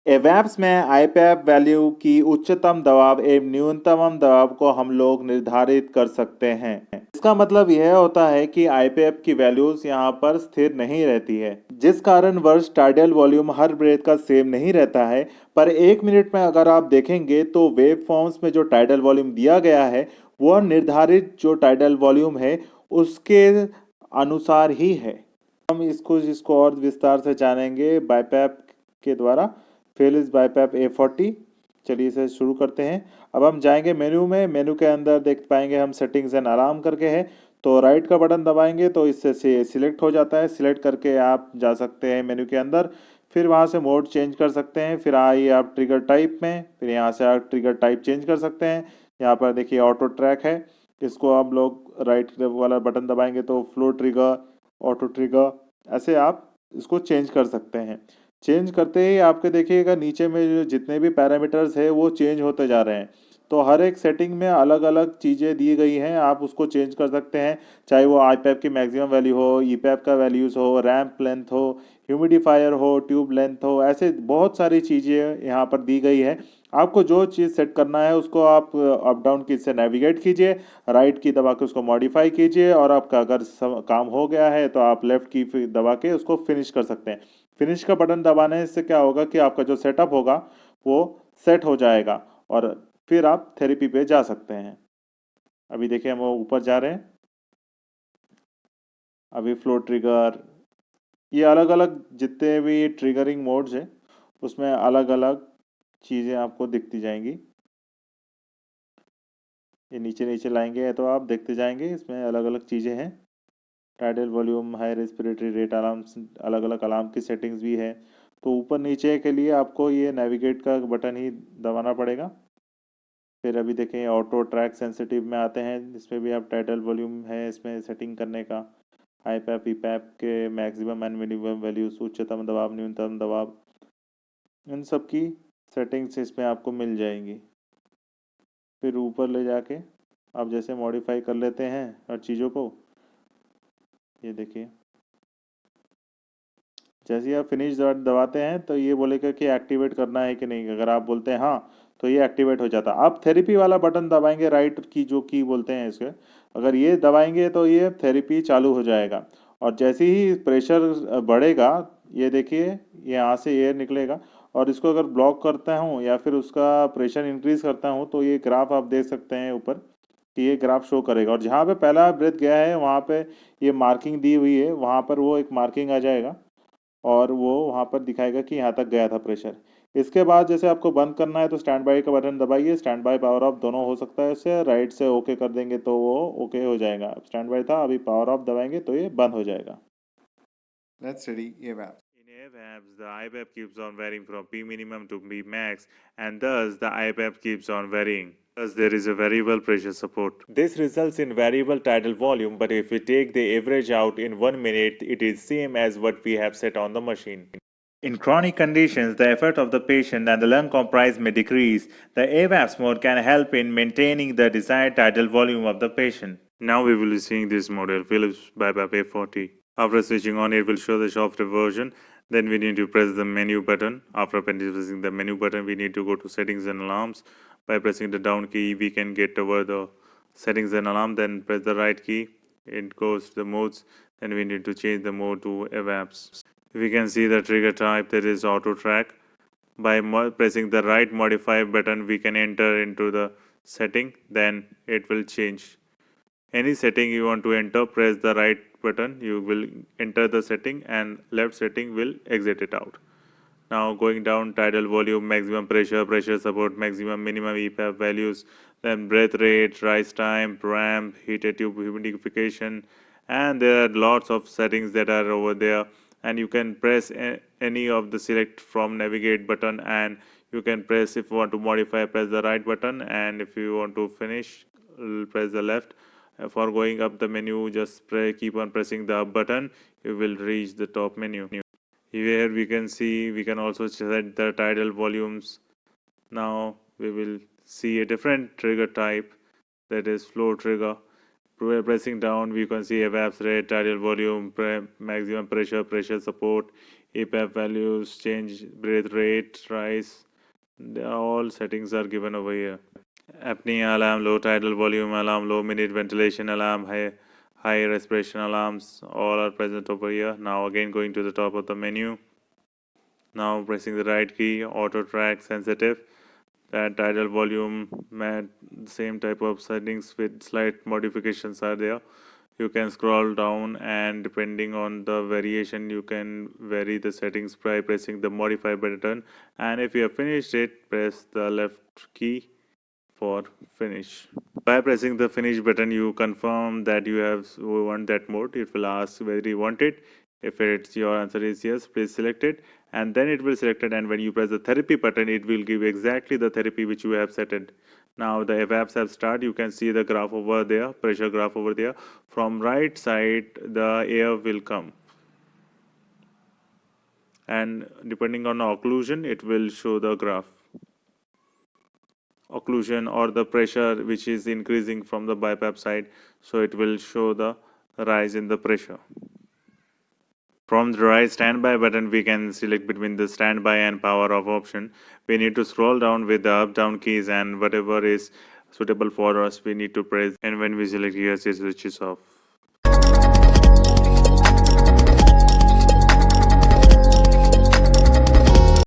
एवैप्स में आईपैप वैल्यू की उच्चतम दबाव एवं न्यूनतम दबाव को हम लोग निर्धारित कर सकते हैं। इसका मतलब यह होता है कि आईपैप की वैल्यूज यहाँ पर स्थिर नहीं रहती है, जिस कारण वर्ष टाइडल वॉल्यूम हर ब्रेथ का सेम नहीं रहता है। पर 1 मिनट में अगर आप देखेंगे तो वेव फॉर्म्स में जो टाइडल वॉल्यूम दिया गया है वह निर्धारित जो टाइडल वॉल्यूम है उसके अनुसार ही है। हम इसको और विस्तार से जानेंगे बाईपैप के द्वारा। Philips BiPAP A40। चलिए इसे शुरू करते हैं। अब हम जाएंगे मेन्यू में। मेन्यू के अंदर देख पाएंगे हम सेटिंग्स एंड अलार्म करके है, तो राइट का बटन दबाएंगे तो इससे से सिलेक्ट हो जाता है। सिलेक्ट करके आप जा सकते हैं मेन्यू के अंदर, फिर वहाँ से मोड चेंज कर सकते हैं। फिर आइए आप ट्रिगर टाइप में, फिर यहाँ से आप ट्रिगर टाइप चेंज कर सकते हैं। यहाँ पर देखिए ऑटो ट्रैक है, इसको आप लोग राइट वाला बटन दबाएंगे तो फ्लो ट्रिगर, ऑटो ट्रिगर, ऐसे आप इसको चेंज कर सकते हैं। चेंज करते ही आपके देखिएगा नीचे में जो जितने भी पैरामीटर्स है वो चेंज होते जा रहे हैं। तो हर एक सेटिंग में अलग अलग चीज़ें दी गई हैं, आप उसको चेंज कर सकते हैं। चाहे वो आईपैप की मैक्सिमम वैल्यू हो, ईपैप का वैल्यूज़ हो, रैम्प लेंथ हो, ह्यूमिडिफायर हो, ट्यूब लेंथ हो, ऐसे बहुत सारी चीज़ें यहाँ पर दी गई है। आपको जो चीज़ सेट करना है उसको आप अप डाउन की से नेविगेट कीजिए, राइट की दबा के उसको मॉडिफाई कीजिए, और आपका अगर काम हो गया है तो आप लेफ्ट की दबा के उसको फिनिश कर सकते हैं। फिनिश का बटन दबाने से क्या होगा कि आपका जो सेटअप होगा वो सेट हो जाएगा, और फिर आप थेरेपी पे जा सकते हैं। अभी देखिए हम वो ऊपर जा रहे हैं। अभी फ्लो ट्रिगर, ये अलग अलग जितने भी ट्रिगरिंग मोड्स हैं उसमें अलग अलग चीज़ें आपको दिखती जाएंगी। ये नीचे नीचे लाएंगे तो आप देखते जाएंगे, इसमें अलग अलग चीज़ें हैं। Tidal volume, high respiratory rate alarm, अलग अलग अलार्म की सेटिंग्स भी है। तो ऊपर नीचे के लिए आपको ये नेविगेट का बटन ही दबाना पड़ेगा। फिर अभी देखें ऑटो ट्रैक सेंसिटिव में आते हैं, इसमें भी आप टाइटल वॉल्यूम है इसमें सेटिंग करने का। हाई पैप ई पैप के मैक्सिमम एंड मिनिमम वैल्यूज, उच्चतम दबाव, न्यूनतम दबाव, इन सब की सेटिंग्स इसमें आपको मिल जाएंगी। फिर ऊपर ले जाके आप जैसे मॉडिफाई कर लेते हैं हर चीज़ों को। ये देखिए जैसे ही आप फिनिश दबाते हैं तो ये बोलेगा कि एक्टिवेट करना है कि नहीं। अगर आप बोलते हैं हाँ तो ये एक्टिवेट हो जाता है। आप थेरेपी वाला बटन दबाएंगे, राइट की जो की बोलते हैं इसके, अगर ये दबाएंगे तो ये थेरेपी चालू हो जाएगा। और जैसे ही प्रेशर बढ़ेगा, ये देखिए ये यहाँ से एयर निकलेगा, और इसको अगर ब्लॉक करता हूँ या फिर उसका प्रेशर इंक्रीज करता हूँ तो ये ग्राफ आप देख सकते हैं ऊपर कि ये ग्राफ शो करेगा। और जहाँ पे पहला ब्रेथ गया है वहाँ पे ये मार्किंग दी हुई है, वहाँ पर वो एक मार्किंग आ जाएगा और वो वहाँ पर दिखाएगा कि यहाँ तक गया था प्रेशर। इसके बाद जैसे आपको बंद करना है तो स्टैंड बाई का बटन दबाइए। स्टैंड बाई पावर ऑफ दोनों हो सकता है, इससे राइट से ओके कर देंगे तो वो ओके हो जाएगा। स्टैंड बाई था, अभी पावर ऑफ दबाएंगे तो ये बंद हो जाएगा। Let's study AVAP. In AVAPs, the IPAP keeps on varying from P minimum to P max, and thus the IPAP keeps on varying. Thus, there is a variable pressure support. This results in variable tidal volume, but if we take the average out in 1 minute, it is same as what we have set on the machine. In chronic conditions, the effort of the patient and the lung comprise may decrease. The AVAPS mode can help in maintaining the desired tidal volume of the patient. Now we will be seeing this model, Philips BiPAP A40. After switching on, it will show the software version. Then we need to press the menu button. After pressing the menu button, we need to go to settings and alarms. By pressing the down key, we can get over the settings and alarm. Then press the right key. It goes to the modes. Then we need to change the mode to AVAPS. We can see the trigger type, that is auto track. By pressing the right modify button, we can enter into the setting, then it will change. Any setting you want to enter, press the right button, you will enter the setting, and left setting will exit it out. Now going down, tidal volume, maximum pressure, pressure support, maximum minimum EPAP values, then breath rate, rise time, ramp, heated tube humidification, and there are lots of settings that are over there. And you can press any of the select from navigate button, and you can press, if you want to modify, press the right button, and if you want to finish, press the left. For going up the menu, just keep on pressing the up button, you will reach the top menu. Here we can see, we can also set the tidal volumes. Now we will see a different trigger type, that is flow trigger. Pressing down, we can see AVAPS rate, tidal volume, maximum pressure, pressure support, APAP values, change breath rate, rise. All settings are given over here. Apnea alarm, low tidal volume alarm, low minute ventilation alarm, high respiration alarms, all are present over here. Now again going to the top of the menu. Now pressing the right key, auto track sensitive. That tidal volume, same type of settings with slight modifications are there. You can scroll down, and depending on the variation you can vary the settings by pressing the modify button, and if you have finished it, press the left key for finish. By pressing the finish button, you confirm that you want that mode. It will ask whether you want it. If it's your answer is yes, please select it, and then it will select it. And when you press the therapy button, it will give exactly the therapy which you have set it. Now the AVAPs have started. You can see the graph over there, pressure graph over there. From right side, the air will come, and depending on the occlusion, it will show the graph. Occlusion or the pressure which is increasing from the BiPAP side, so it will show the rise in the pressure. From the right standby button, we can select between the standby and power off option. We need to scroll down with the up down keys, and whatever is suitable for us we need to press, and when we select yes, it switches off.